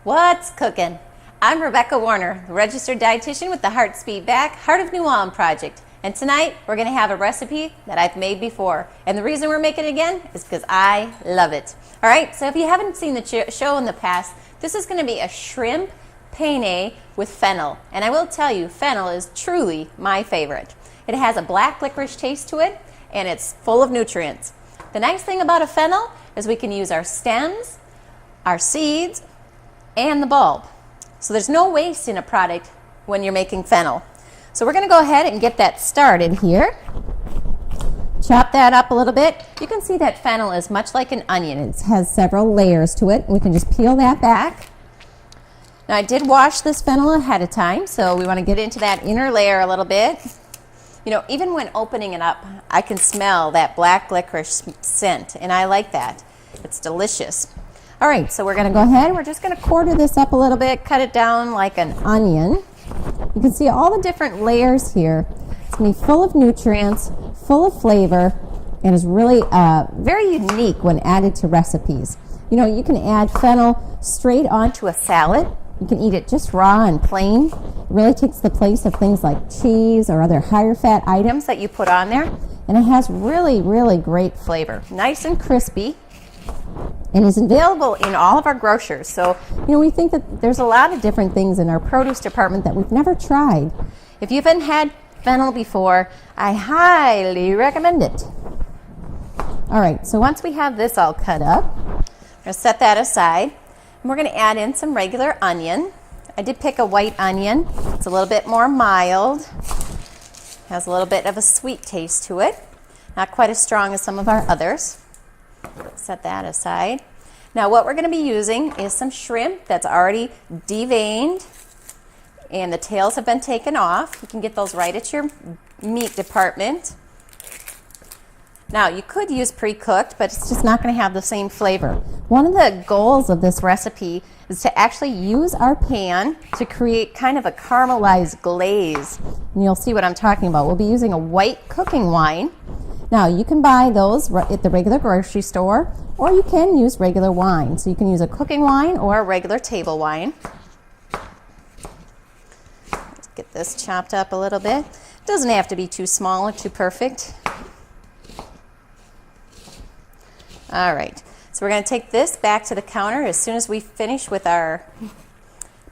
What's cooking? I'm Rebecca Warner, registered dietitian with the Heart Speed Back Heart of New Ulm project. And tonight we're going to have a recipe that I've made before. And the reason we're making it again is because I love it. All right, so if you haven't seen the show in the past, this is going to be a shrimp penne with fennel. And I will tell you, fennel is truly my favorite. It has a black licorice taste to it, and it's full of nutrients. The nice thing about a fennel is we can use our stems, our seeds, and the bulb. So there's no waste in a product when you're making fennel. So we're going to go ahead and get that started here. Chop that up a little bit. You can see that fennel is much like an onion. It has several layers to it. We can just peel that back. Now I did wash this fennel ahead of time, so we want to get into that inner layer a little bit. You know, even when opening it up, I can smell that black licorice scent, and I like that. It's delicious. All right, so we're going to go ahead. We're just going to quarter this up a little bit, cut it down like an onion. You can see all the different layers here. It's going to be full of nutrients, full of flavor, and is really very unique when added to recipes. You know, you can add fennel straight onto a salad. You can eat it just raw and plain. It really takes the place of things like cheese or other higher fat items that you put on there. And it has really, really great flavor. Nice and crispy. And is available in all of our grocers. So, you know, we think that there's a lot of different things in our produce department that we've never tried. If you haven't had fennel before, I highly recommend it. All right, so once we have this all cut up, we're going to set that aside. And we're going to add in some regular onion. I did pick a white onion. It's a little bit more mild. Has a little bit of a sweet taste to it. Not quite as strong as some of our others. Set that aside. Now what we're going to be using is some shrimp that's already deveined and the tails have been taken off. You can get those right at your meat department. Now you could use pre-cooked, but it's just not going to have the same flavor. One of the goals of this recipe is to actually use our pan to create kind of a caramelized glaze. And you'll see what I'm talking about. We'll be using a white cooking wine. Now, you can buy those at the regular grocery store, or you can use regular wine. So you can use a cooking wine or a regular table wine. Let's get this chopped up a little bit. It doesn't have to be too small or too perfect. All right, so we're going to take this back to the counter as soon as we finish with our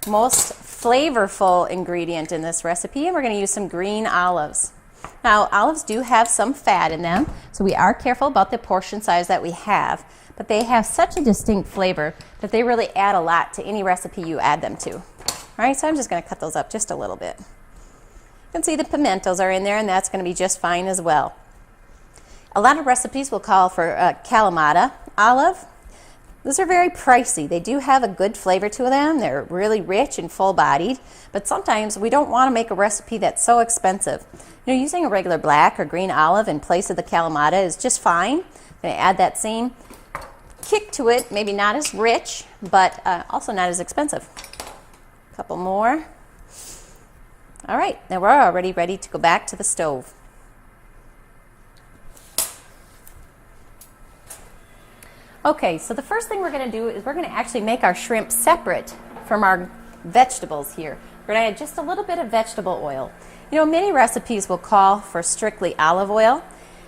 most flavorful ingredient in this recipe, and we're going to use some green olives. Now, olives do have some fat in them, so we are careful about the portion size that we have, but they have such a distinct flavor that they really add a lot to any recipe you add them to. All right, so I'm just going to cut those up just a little bit. You can see the pimentos are in there, and that's going to be just fine as well. A lot of recipes will call for Kalamata olive. Those are very pricey. They do have a good flavor to them. They're really rich and full-bodied, but sometimes we don't want to make a recipe that's so expensive. You know, using a regular black or green olive in place of the Kalamata is just fine. I'm going to add that same kick to it, maybe not as rich, but also not as expensive. A couple more. All right, now we're already ready to go back to the stove. Okay, so the first thing we're going to do is we're going to actually make our shrimp separate from our vegetables here. We're going to add just a little bit of vegetable oil. You know, many recipes will call for strictly olive oil.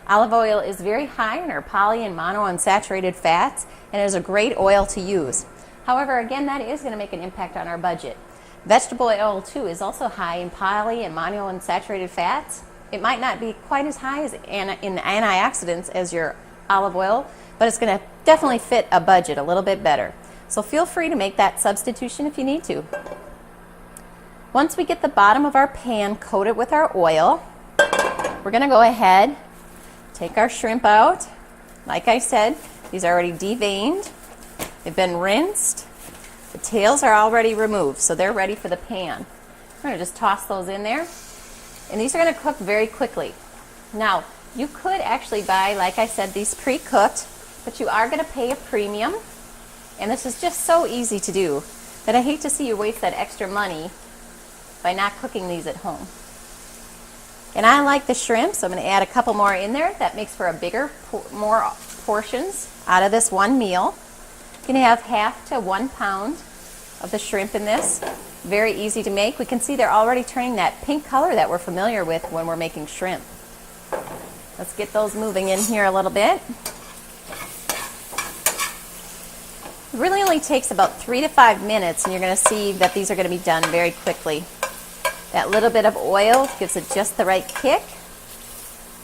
Olive oil is very high in our poly and monounsaturated fats, and is a great oil to use. However, again, that is going to make an impact on our budget. Vegetable oil, too, is also high in poly and monounsaturated fats. It might not be quite as high as in antioxidants as your olive oil, but it's going to definitely fit a budget a little bit better. So feel free to make that substitution if you need to. Once we get the bottom of our pan coated with our oil, we're going to go ahead, take our shrimp out. Like I said, these are already deveined. They've been rinsed. The tails are already removed, so they're ready for the pan. We're going to just toss those in there. And these are going to cook very quickly. Now, you could actually buy, like I said, these pre-cooked, but you are going to pay a premium. And this is just so easy to do that I hate to see you waste that extra money by not cooking these at home. And I like the shrimp, so I'm going to add a couple more in there. That makes for a bigger, more portions out of this one meal. You can have 1/2 to 1 pound of the shrimp in this. Very easy to make. We can see they're already turning that pink color that we're familiar with when we're making shrimp. Let's get those moving in here a little bit. It really only takes about 3 to 5 minutes, and you're going to see that these are going to be done very quickly. That little bit of oil gives it just the right kick.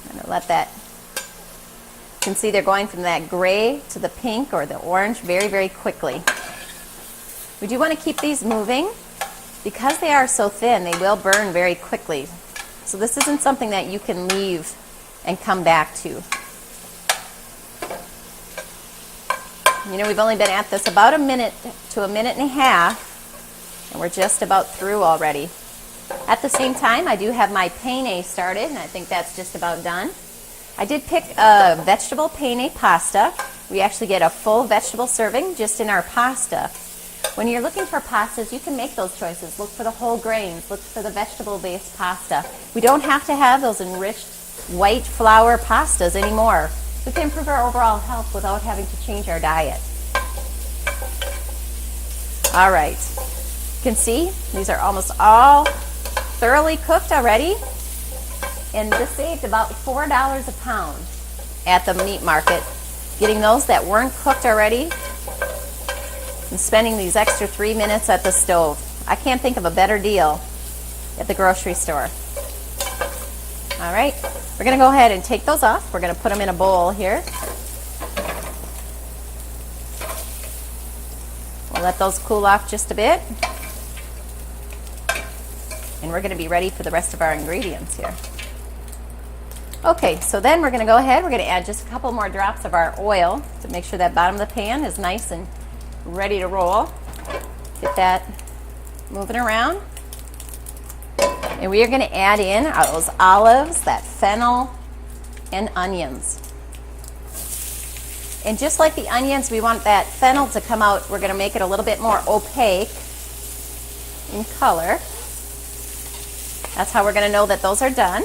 I'm going to let that, you can see they're going from that gray to the pink or the orange very, very quickly. We do want to keep these moving. Because they are so thin, they will burn very quickly. So this isn't something that you can leave and come back to. You know, we've only been at this about a minute to a minute and a half, and we're just about through already. At the same time, I do have my penne started, and I think that's just about done. I did pick a vegetable penne pasta. We actually get a full vegetable serving just in our pasta. When you're looking for pastas, you can make those choices. Look for the whole grains. Look for the vegetable-based pasta. We don't have to have those enriched white flour pastas anymore. We can improve our overall health without having to change our diet. All right. You can see these are almost all thoroughly cooked already. And this saved about $4 a pound at the meat market. Getting those that weren't cooked already and spending these extra 3 minutes at the stove. I can't think of a better deal at the grocery store. All right, we're going to go ahead and take those off. We're going to put them in a bowl here. We'll let those cool off just a bit. And we're going to be ready for the rest of our ingredients here. Okay, so then we're going to go ahead. We're going to add just a couple more drops of our oil to make sure that bottom of the pan is nice and ready to roll. Get that moving around. And we are going to add in those olives, that fennel, and onions. And just like the onions, we want that fennel to come out. We're going to make it a little bit more opaque in color. That's how we're going to know that those are done.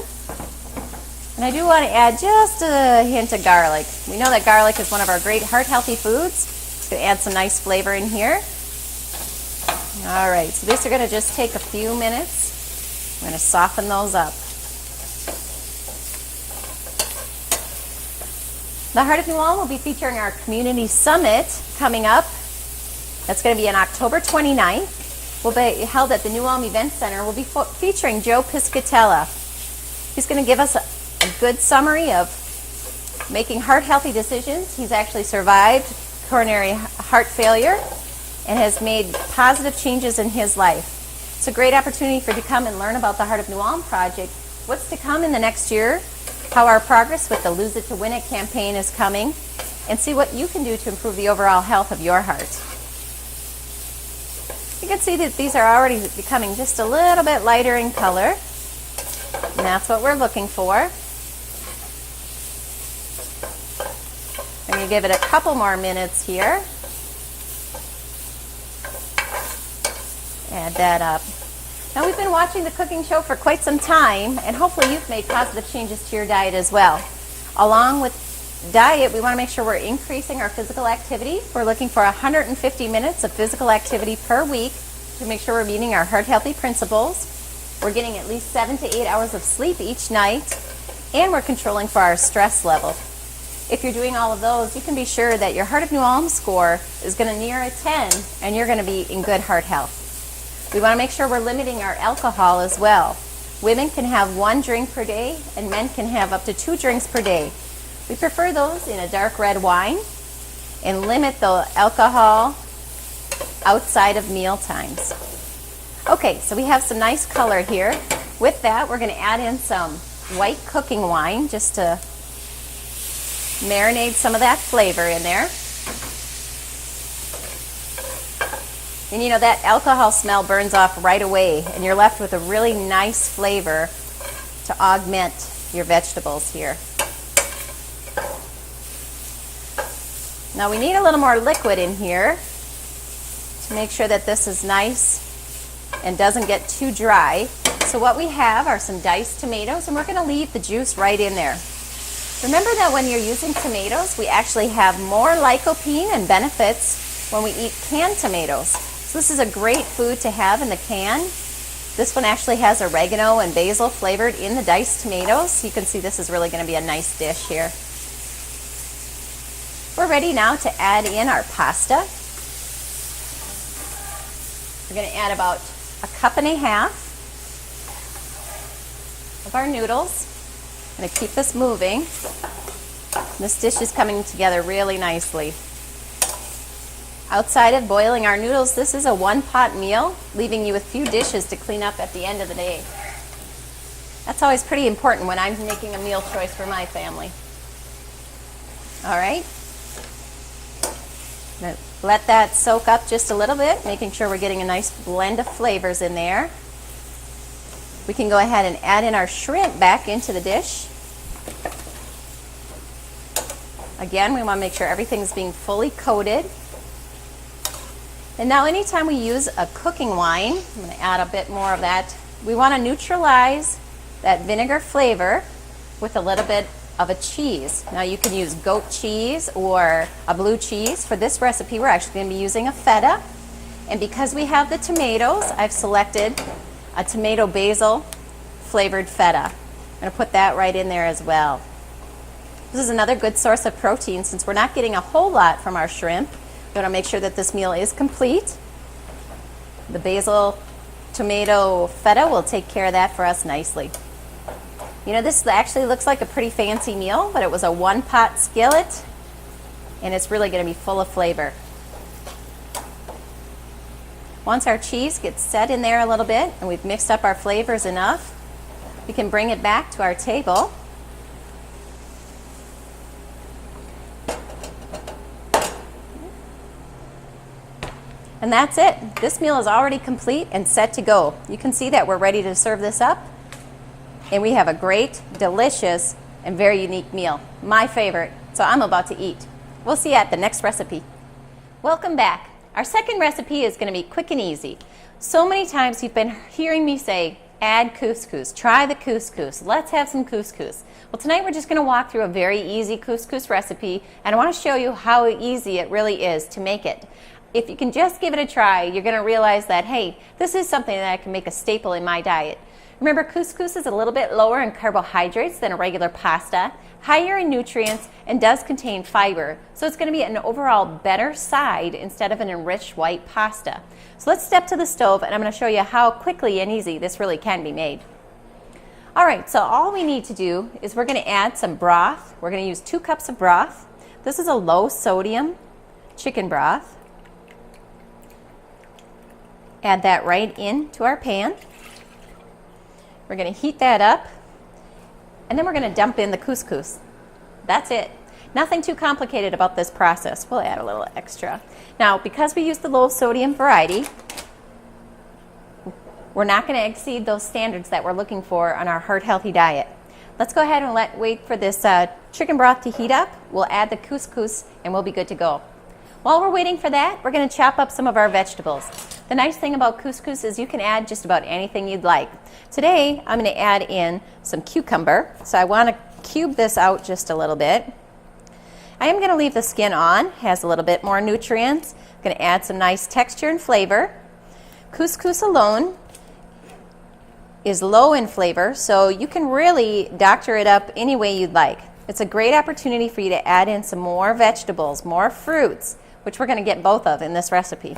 And I do want to add just a hint of garlic. We know that garlic is one of our great heart-healthy foods. It's going to add some nice flavor in here. All right, so these are going to just take a few minutes. We're going to soften those up. The Heart of New Ulm will be featuring our community summit coming up. That's going to be on October 29th. Will be held at the New Ulm Event Center. We'll be featuring Joe Piscatella. He's going to give us a good summary of making heart-healthy decisions. He's actually survived coronary heart failure and has made positive changes in his life. It's a great opportunity for you to come and learn about the Heart of New Ulm project, what's to come in the next year, how our progress with the Lose It to Win It campaign is coming, and see what you can do to improve the overall health of your heart. You can see that these are already becoming just a little bit lighter in color, and that's what we're looking for. I'm going to give it a couple more minutes here. Add that up. Now, we've been watching the cooking show for quite some time, and hopefully you've made positive changes to your diet as well. Along with diet, we want to make sure we're increasing our physical activity. We're looking for 150 minutes of physical activity per week to make sure we're meeting our heart-healthy principles. We're getting at least 7 to 8 hours of sleep each night, and we're controlling for our stress level. If you're doing all of those, you can be sure that your Heart of New Ulm score is going to near a 10, and you're going to be in good heart health. We want to make sure we're limiting our alcohol as well. Women can have 1 drink per day, and men can have up to 2 drinks per day. We prefer those in a dark red wine, and limit the alcohol outside of meal times. Okay, so we have some nice color here. With that, we're going to add in some white cooking wine just to marinate some of that flavor in there. And you know, that alcohol smell burns off right away, and you're left with a really nice flavor to augment your vegetables here. Now we need a little more liquid in here to make sure that this is nice and doesn't get too dry. So what we have are some diced tomatoes, and we're going to leave the juice right in there. Remember that when you're using tomatoes, we actually have more lycopene and benefits when we eat canned tomatoes. So So this is a great food to have in the can. This one actually has oregano and basil flavored in the diced tomatoes. You can see this is really going to be a nice dish here. We're ready now to add in our pasta. We're going to add about 1.5 cups of our noodles. I'm going to keep this moving. This dish is coming together really nicely. Outside of boiling our noodles, this is a one-pot meal, leaving you with few dishes to clean up at the end of the day. That's always pretty important when I'm making a meal choice for my family. All right. Now let that soak up just a little bit, making sure we're getting a nice blend of flavors in there. We can go ahead and add in our shrimp back into the dish. Again, we want to make sure everything's being fully coated. And now anytime we use a cooking wine, I'm going to add a bit more of that. We want to neutralize that vinegar flavor with a little bit of a cheese. Now you can use goat cheese or a blue cheese. For this recipe, we're actually going to be using a feta. And because we have the tomatoes, I've selected a tomato basil flavored feta. I'm going to put that right in there as well. This is another good source of protein since we're not getting a whole lot from our shrimp. We want to make sure that this meal is complete. The basil tomato feta will take care of that for us nicely. You know, this actually looks like a pretty fancy meal, but it was a one-pot skillet, and it's really going to be full of flavor. Once our cheese gets set in there a little bit and we've mixed up our flavors enough, we can bring it back to our table. And that's it. This meal is already complete and set to go. You can see that we're ready to serve this up. And we have a great, delicious, and very unique meal. My favorite. So I'm about to eat. We'll see you at the next recipe. Welcome back. Our second recipe is going to be quick and easy. So many times you've been hearing me say, add couscous. Try the couscous. Let's have some couscous. Well, tonight we're just going to walk through a very easy couscous recipe, and I want to show you how easy it really is to make it. If you can just give it a try, you're going to realize that, hey, this is something that I can make a staple in my diet. Remember, couscous is a little bit lower in carbohydrates than a regular pasta, higher in nutrients, and does contain fiber. So it's going to be an overall better side instead of an enriched white pasta. So let's step to the stove, and I'm going to show you how quickly and easy this really can be made. All right, so all we need to do is we're going to add some broth. We're going to use 2 cups of broth. This is a low sodium chicken broth. Add that right into our pan. We're going to heat that up, and then we're going to dump in the couscous. That's it. Nothing too complicated about this process. We'll add a little extra. Now, because we use the low sodium variety, we're not going to exceed those standards that we're looking for on our heart-healthy diet. Let's go ahead and wait for this chicken broth to heat up. We'll add the couscous, and we'll be good to go. While we're waiting for that, we're going to chop up some of our vegetables. The nice thing about couscous is you can add just about anything you'd like. Today, I'm going to add in some cucumber. So I want to cube this out just a little bit. I am going to leave the skin on. It has a little bit more nutrients. I'm going to add some nice texture and flavor. Couscous alone is low in flavor, so you can really doctor it up any way you'd like. It's a great opportunity for you to add in some more vegetables, more fruits, which we're going to get both of in this recipe.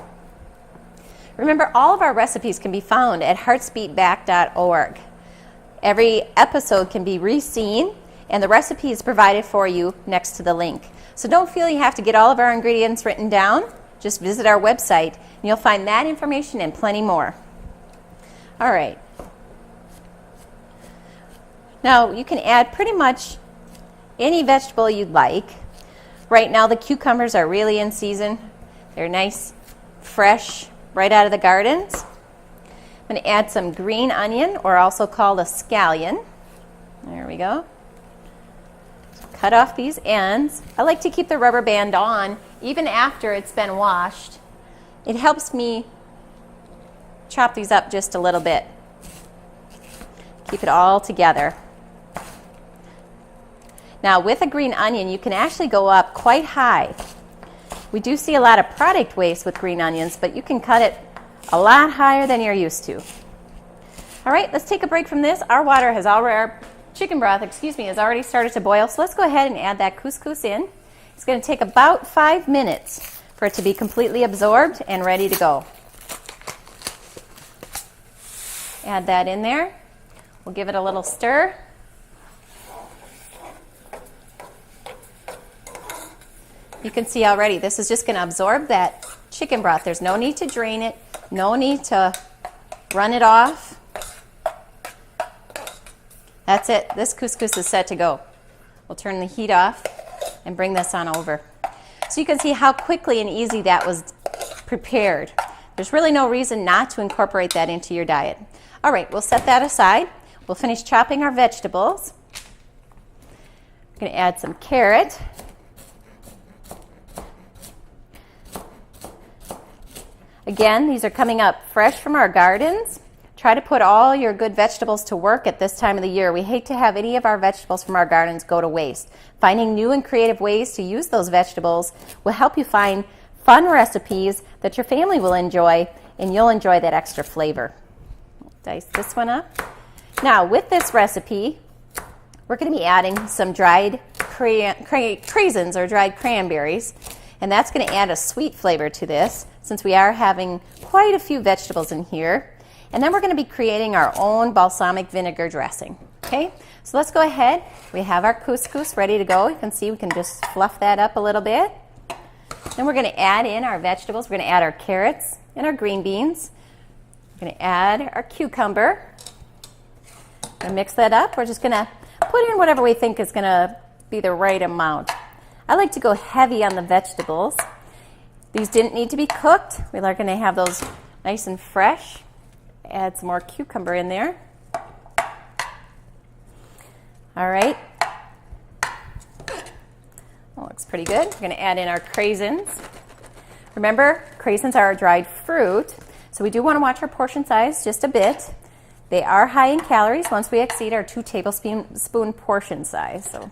Remember, all of our recipes can be found at heartsbeatback.org. Every episode can be re-seen, and the recipe is provided for you next to the link. So don't feel you have to get all of our ingredients written down. Just visit our website, and you'll find that information and plenty more. All right. Now, you can add pretty much any vegetable you'd like. Right now, the cucumbers are really in season. They're nice, fresh, right out of the gardens. I'm going to add some green onion, or also called a scallion. There we go. Cut off these ends. I like to keep the rubber band on even after it's been washed. It helps me chop these up just a little bit. Keep it all together. Now, with a green onion, you can actually go up quite high. We do see a lot of product waste with green onions, but you can cut it a lot higher than you're used to. All right, let's take a break from this. Our chicken broth, has already started to boil. So let's go ahead and add that couscous in. It's going to take about 5 minutes for it to be completely absorbed and ready to go. Add that in there. We'll give it a little stir. You can see already this is just going to absorb that chicken broth. There's no need to drain it, no need to run it off. That's it. This couscous is set to go. We'll turn the heat off and bring this on over. So you can see how quickly and easy that was prepared. There's really no reason not to incorporate that into your diet. All right, we'll set that aside. We'll finish chopping our vegetables. I'm going to add some carrot. Again, these are coming up fresh from our gardens. Try to put all your good vegetables to work at this time of the year. We hate to have any of our vegetables from our gardens go to waste. Finding new and creative ways to use those vegetables will help you find fun recipes that your family will enjoy, and you'll enjoy that extra flavor. Dice this one up. Now, with this recipe, we're going to be adding some dried craisins or dried cranberries, and that's going to add a sweet flavor to this since we are having quite a few vegetables in here. And then we're going to be creating our own balsamic vinegar dressing. Okay, so let's go ahead. We have our couscous ready to go. You can see we can just fluff that up a little bit. Then we're going to add in our vegetables. We're going to add our carrots and our green beans. We're going to add our cucumber. We're going to mix that up. We're just going to put in whatever we think is going to be the right amount. I like to go heavy on the vegetables. These didn't need to be cooked. We are going to have those nice and fresh. Add some more cucumber in there. All right. That looks pretty good. We're going to add in our craisins. Remember, craisins are a dried fruit, so we do want to watch our portion size just a bit. They are high in calories once we exceed our 2 tablespoon portion size, so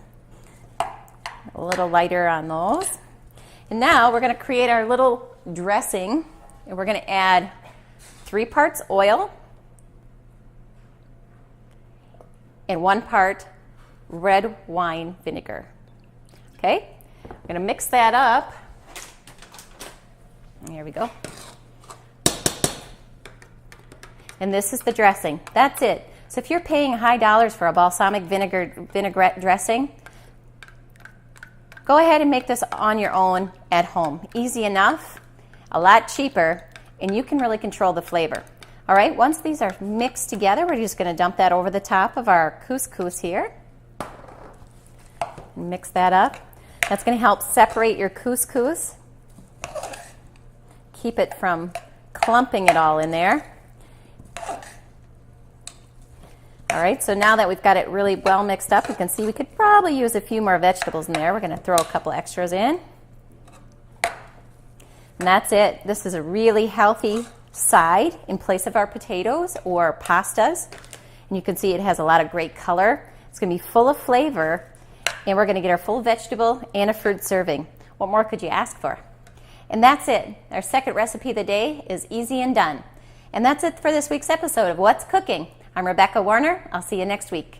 a little lighter on those. And now we're going to create our little dressing, and we're going to add 3 parts oil and 1 part red wine vinegar. Okay, we're going to mix that up. Here we go. And this is the dressing. That's it. So if you're paying high dollars for a balsamic vinaigrette dressing, go ahead and make this on your own at home. Easy enough, a lot cheaper, and you can really control the flavor. All right, once these are mixed together, we're just going to dump that over the top of our couscous here. Mix that up. That's going to help separate your couscous. Keep it from clumping it all in there. All right, so now that we've got it really well mixed up, you can see we could probably use a few more vegetables in there. We're going to throw a couple extras in. And that's it. This is a really healthy side in place of our potatoes or pastas. And you can see it has a lot of great color. It's going to be full of flavor, and we're going to get our full vegetable and a fruit serving. What more could you ask for? And that's it. Our second recipe of the day is easy and done. And that's it for this week's episode of What's Cooking. I'm Rebecca Warner. I'll see you next week.